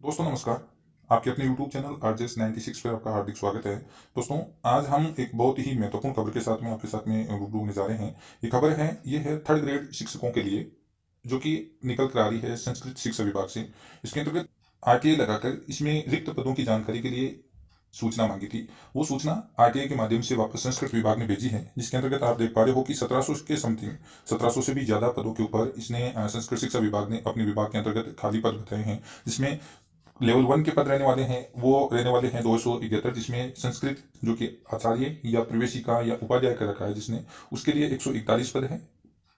दोस्तों नमस्कार। आपके अपने YouTube चैनल आरजेएस 96 पे आपका हार्दिक स्वागत है। दोस्तों, आज हम एक बहुत ही महत्वपूर्ण खबर के साथ में आपके साथ में रूबरू होने जा रहे हैं। ये है थर्ड ग्रेड शिक्षकों के लिए, जो कि निकल कर आ रही है संस्कृत शिक्षा विभाग से। इसके अंतर्गत आरटीआई लगाकर इसमें रिक्त पदों की जानकारी के लिए सूचना मांगी थी। वो सूचना आरटीआई के माध्यम से वापस संस्कृत विभाग ने भेजी है, जिसके अंतर्गत आप देख पा रहे हो कि 1700 के समथिंग 1700 से भी ज़्यादा पदों के ऊपर इसने संस्कृत शिक्षा विभाग ने अपने विभाग के अंतर्गत खाली पद बताए हैं। जिसमें लेवल 1 के पद रहने वाले हैं, वो रहने वाले हैं 271, जिसमें संस्कृत जो कि आचार्य या प्रवेशिका या उपाध्याय का रखा है जिसने, उसके लिए 141 पद है।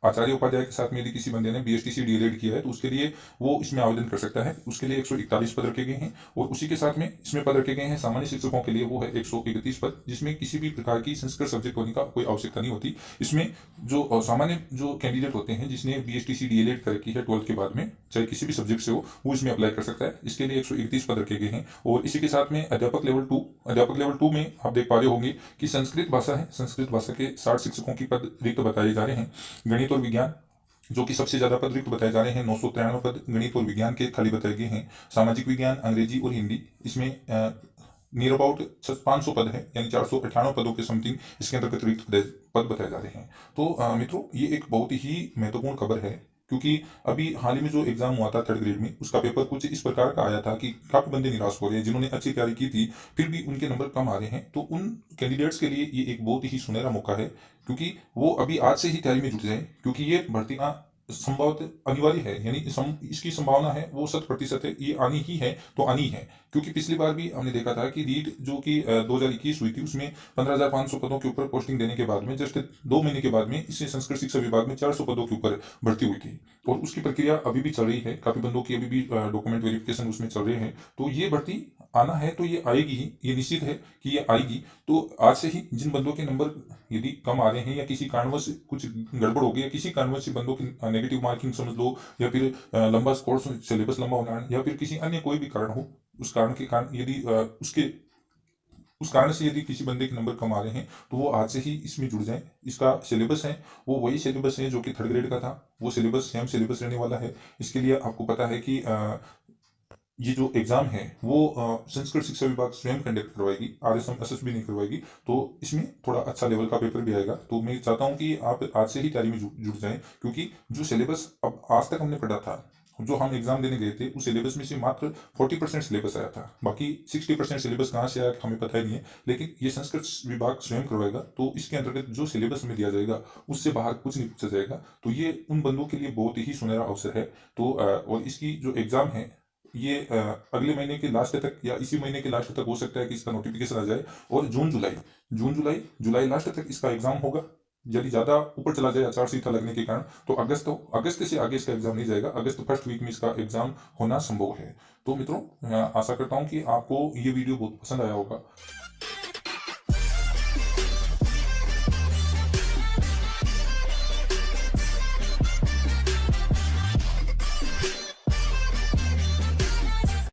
आचार्य उपाध्याय के साथ में यदि किसी बंदे ने बीएसटीसी डीएलएड किया है तो उसके लिए वो इसमें आवेदन कर सकता है। उसके लिए 141 पद रखे गए हैं। और उसी के साथ में इसमें पद रखे गए हैं सामान्य शिक्षकों के लिए, वो है 131 पद, जिसमें किसी भी प्रकार की संस्कृत सब्जेक्ट होने का कोई आवश्यकता नहीं होती। इसमें जो सामान्य जो कैंडिडेट होते हैं जिसने बीएसटीसी डीएलएड कर रखी है 12th के बाद में, चाहे किसी भी सब्जेक्ट से हो, वो इसमें अप्लाई कर सकता है। इसके लिए 131 पद रखे गए हैं। और इसी के साथ में अध्यापक लेवल 2 में आप देख पा रहे होंगे कि संस्कृत भाषा है, संस्कृत भाषा के 60 शिक्षकों की पद रिक्त बताए जा रहे हैं। गणित और विज्ञान जो कि सबसे ज्यादा पद रिक्त बताए जा रहे हैं, 993 पद गणित और विज्ञान के खाली बताए गए हैं। सामाजिक विज्ञान, अंग्रेजी और हिंदी, इसमें नियर अबाउट 500 पद है, यानी 498 पदों के समथिंग इसके अंतर्गत रिक्त पद बताए जा रहे हैं। तो मित्रों, ये एक बहुत ही महत्वपूर्ण खबर है, क्योंकि अभी हाल ही में जो एग्जाम हुआ था थर्ड ग्रेड में, उसका पेपर कुछ इस प्रकार का आया था कि काफी बंदे निराश हो रहे हैं जिन्होंने अच्छी तैयारी की थी, फिर भी उनके नंबर कम आ रहे हैं। तो उन कैंडिडेट्स के लिए ये एक बहुत ही सुनहरा मौका है, क्योंकि वो अभी आज से ही तैयारी में जुट जाए, क्योंकि ये भर्तियां संभवतः अनिवार्य है, यानी इसकी संभावना है वो 100% है, ये आनी ही है तो आनी है। क्योंकि पिछली बार भी हमने देखा था कि रीट जो कि 2021 हुई थी, उसमें 15,500 पदों के ऊपर पोस्टिंग देने के बाद में जस्ट 2 महीने के बाद में इससे संस्कृत शिक्षा विभाग में 400 पदों के ऊपर भर्ती हुई थी। और उसकी प्रक्रिया अभी भी चल रही है, काफी बंदों की अभी भी डॉक्यूमेंट वेरिफिकेशन उसमें चल रहे हैं। तो ये भर्ती आना है तो ये आएगी ही, ये निश्चित है कि ये आएगी। तो आज से ही जिन बंदों के नंबर यदि कम आ रहे हैं, या किसी कारणवश कुछ गड़बड़ हो गई, या किसी कारणवश से बंदों की नेगेटिव मार्किंग समझ लो, या फिर लंबा कोर्स सिलेबस लंबा होना, या फिर किसी अन्य कोई भी कारण हो, उस कारण के कारण यदि उस कारण से यदि किसी बंदे के नंबर कम आ रहे हैं, तो वो आज से ही इसमें जुड़ जाएं। इसका सिलेबस है वो वही सिलेबस है जो कि थर्ड ग्रेड का था, वो सिलेबस सेम सिलेबस रहने वाला है। इसके लिए आपको पता है कि ये जो एग्जाम है वो संस्कृत शिक्षा विभाग स्वयं कंडक्ट करवाएगी, आरएसएम एसएसबी नहीं करवाएगी। तो इसमें थोड़ा अच्छा लेवल का पेपर भी आएगा। तो मैं चाहता हूँ कि आप आज से ही तैयारी में जुट जाएं, क्योंकि जो सिलेबस अब आज तक हमने पढ़ा था, जो हम एग्जाम देने गए थे, उस सिलेबस में से मात्र 40% सिलेबस आया था। बाकी 60% सिलेबस कहाँ से आया हमें पता ही नहीं है। लेकिन ये संस्कृत विभाग स्वयं करवाएगा, तो इसके अंतर्गत जो सिलेबस में दिया जाएगा उससे बाहर कुछ नहीं पूछा जाएगा। तो ये उन बंदों के लिए बहुत ही सुनहरा अवसर है। तो और इसकी जो एग्जाम है, ये अगले महीने के लास्ट तक या इसी महीने के लास्ट तक हो सकता है कि इसका नोटिफिकेशन आ जाए। और जुलाई लास्ट तक इसका एग्जाम होगा। यदि ज़्यादा ऊपर चला जाए आचार संहिता लगने के कारण, तो अगस्त से आगे इसका एग्जाम नहीं जाएगा। अगस्त फर्स्ट वीक में इसका एग्जाम होना संभव है। तो मित्रों, आशा करता हूँ कि आपको ये वीडियो बहुत पसंद आया होगा।